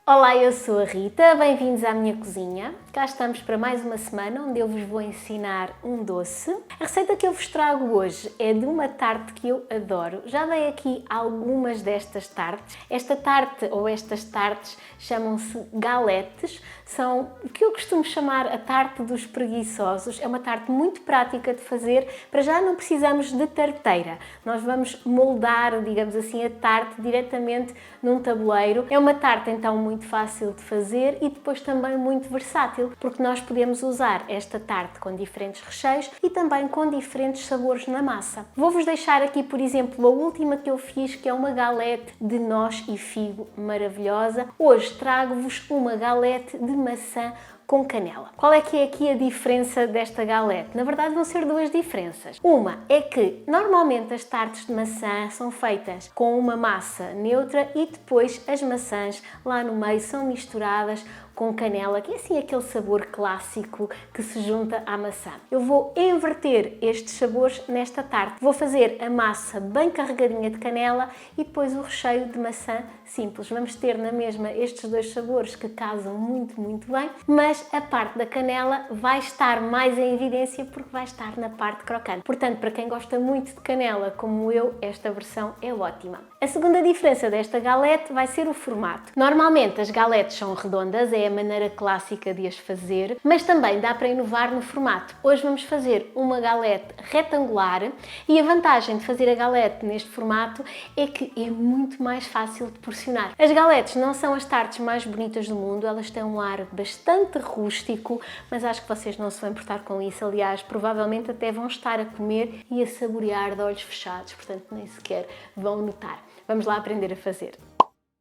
Olá, eu sou a Rita, bem-vindos à minha cozinha. Cá estamos para mais uma semana onde eu vos vou ensinar um doce. A receita que eu vos trago hoje é de uma tarte que eu adoro. Já dei aqui algumas destas tartes. Esta tarte ou estas tartes chamam-se galetes. São o que eu costumo chamar a tarte dos preguiçosos. É uma tarte muito prática de fazer. Para já não precisamos de tarteira. Nós vamos moldar, digamos assim, a tarte diretamente num tabuleiro. É uma tarte então muito fácil de fazer e depois também muito versátil, porque nós podemos usar esta tarte com diferentes recheios e também com diferentes sabores na massa. Vou-vos deixar aqui, por exemplo, a última que eu fiz, que é uma galete de noz e figo maravilhosa. Hoje trago-vos uma galete de maçã com canela. Qual é que é aqui a diferença desta galete? Na verdade vão ser duas diferenças. Uma é que normalmente as tartes de maçã são feitas com uma massa neutra e depois as maçãs lá no meio são misturadas com canela, que é assim aquele sabor clássico que se junta à maçã. Eu vou inverter estes sabores nesta tarte. Vou fazer a massa bem carregadinha de canela e depois o recheio de maçã simples. Vamos ter na mesma estes dois sabores que casam muito bem, mas a parte da canela vai estar mais em evidência porque vai estar na parte crocante. Portanto, para quem gosta muito de canela, como eu, esta versão é ótima. A segunda diferença desta galete vai ser o formato. Normalmente as galetes são redondas, é a maneira clássica de as fazer, mas também dá para inovar no formato. Hoje vamos fazer uma galete retangular e a vantagem de fazer a galete neste formato é que é muito mais fácil de porcionar. As galetes não são as tartes mais bonitas do mundo, elas têm um ar bastante rústico, mas acho que vocês não se vão importar com isso. Aliás, provavelmente até vão estar a comer e a saborear de olhos fechados, portanto nem sequer vão notar. Vamos lá aprender a fazer.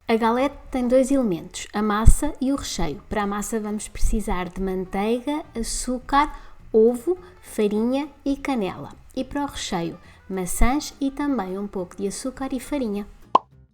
A galete tem dois elementos, a massa e o recheio. Para a massa vamos precisar de manteiga, açúcar, ovo, farinha e canela. E para o recheio, maçãs e também um pouco de açúcar e farinha.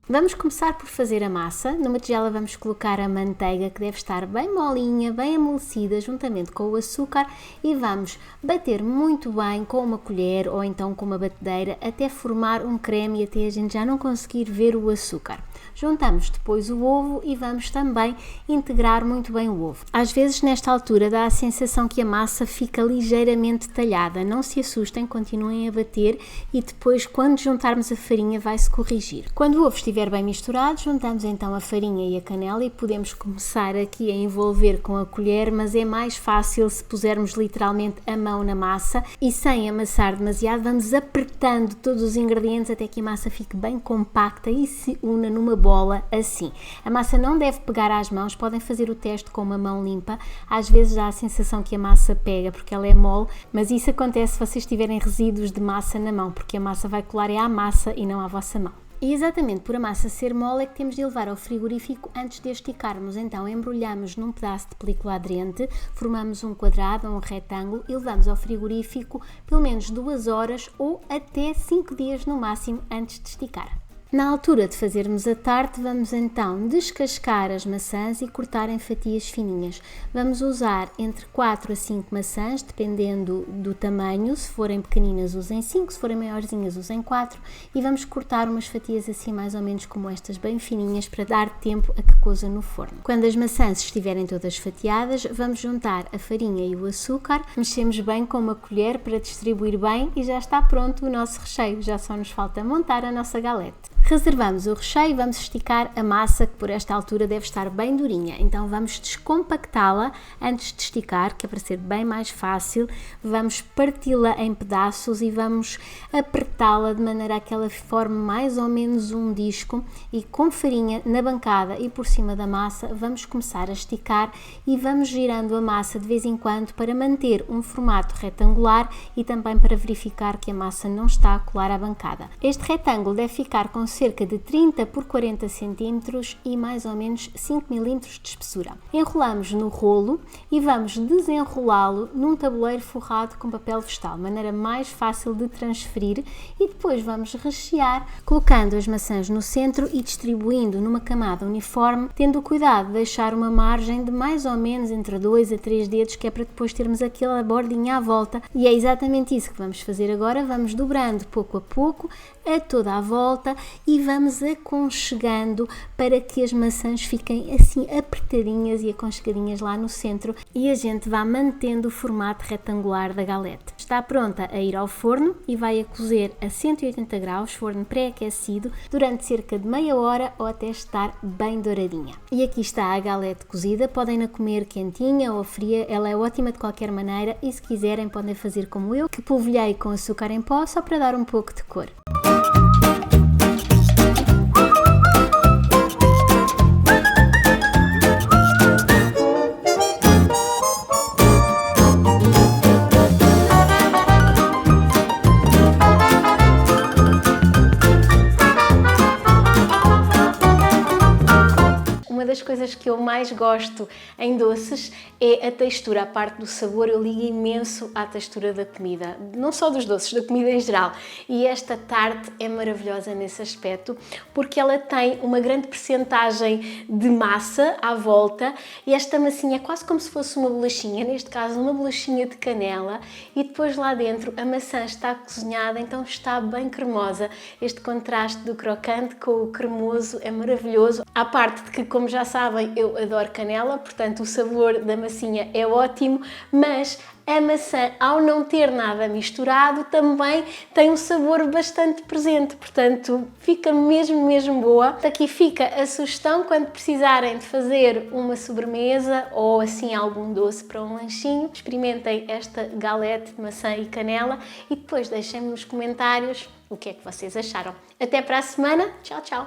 Vamos começar por fazer a massa. Numa tigela vamos colocar a manteiga, que deve estar bem molinha, bem amolecida, juntamente com o açúcar, e vamos bater muito bem com uma colher ou então com uma batedeira até formar um creme e até a gente já não conseguir ver o açúcar. Juntamos depois o ovo e vamos também integrar muito bem o ovo. Às vezes nesta altura dá a sensação que a massa fica ligeiramente talhada. Não se assustem, continuem a bater e depois quando juntarmos a farinha vai-se corrigir. Quando o ovo estiver bem misturado, juntamos então a farinha e a canela e podemos começar aqui a envolver com a colher, mas é mais fácil se pusermos literalmente a mão na massa e sem amassar demasiado, vamos apertando todos os ingredientes até que a massa fique bem compacta e se una numa bola assim. A massa não deve pegar às mãos, podem fazer o teste com uma mão limpa. Às vezes dá a sensação que a massa pega porque ela é mole, mas isso acontece se vocês tiverem resíduos de massa na mão, porque a massa vai colar à massa e não à vossa mão. E exatamente por a massa ser mole é que temos de levar ao frigorífico antes de esticarmos. Então embrulhamos num pedaço de película aderente, formamos um quadrado ou um retângulo e levamos ao frigorífico pelo menos 2 horas ou até 5 dias no máximo antes de esticar. Na altura de fazermos a tarte, vamos então descascar as maçãs e cortar em fatias fininhas. Vamos usar entre 4 a 5 maçãs, dependendo do tamanho. Se forem pequeninas, usem 5, se forem maiorzinhas, usem 4. E vamos cortar umas fatias assim mais ou menos como estas, bem fininhas, para dar tempo a que coza no forno. Quando as maçãs estiverem todas fatiadas, vamos juntar a farinha e o açúcar. Mexemos bem com uma colher para distribuir bem e já está pronto o nosso recheio. Já só nos falta montar a nossa galete. Reservamos o recheio e vamos esticar a massa, que por esta altura deve estar bem durinha. Então vamos descompactá-la antes de esticar, que é para ser bem mais fácil. Vamos parti-la em pedaços e vamos apertá-la de maneira a que ela forme mais ou menos um disco, e com farinha na bancada e por cima da massa vamos começar a esticar e vamos girando a massa de vez em quando para manter um formato retangular e também para verificar que a massa não está a colar à bancada. Este retângulo deve ficar com cerca de 30 por 40 cm e mais ou menos 5 mm de espessura. Enrolamos no rolo e vamos desenrolá-lo num tabuleiro forrado com papel vegetal, maneira mais fácil de transferir, e depois vamos rechear colocando as maçãs no centro e distribuindo numa camada uniforme, tendo cuidado de deixar uma margem de mais ou menos entre 2 a 3 dedos, que é para depois termos aquela bordinha à volta, e é exatamente isso que vamos fazer agora. Vamos dobrando pouco a pouco a toda a volta e vamos aconchegando para que as maçãs fiquem assim apertadinhas e aconchegadinhas lá no centro e a gente vá mantendo o formato retangular da galete. Está pronta a ir ao forno e vai a cozer a 180 graus, forno pré-aquecido, durante cerca de meia hora ou até estar bem douradinha. E aqui está a galete cozida, podem-na comer quentinha ou fria, ela é ótima de qualquer maneira e se quiserem podem fazer como eu, que polvilhei com açúcar em pó só para dar um pouco de cor. Uma das coisas que eu mais gosto em doces é a textura, a parte do sabor. Eu ligo imenso à textura da comida, não só dos doces, da comida em geral. E esta tarte é maravilhosa nesse aspecto, porque ela tem uma grande percentagem de massa à volta e esta massinha é quase como se fosse uma bolachinha, neste caso uma bolachinha de canela, e depois lá dentro a maçã está cozinhada, então está bem cremosa. Este contraste do crocante com o cremoso é maravilhoso. À parte de que, como já sabem, eu adoro canela, portanto o sabor da massinha é ótimo, mas a maçã, ao não ter nada misturado, também tem um sabor bastante presente, portanto fica mesmo boa. Aqui fica a sugestão, quando precisarem de fazer uma sobremesa ou assim algum doce para um lanchinho, experimentem esta galete de maçã e canela e depois deixem-me nos comentários o que é que vocês acharam. Até para a semana, tchau!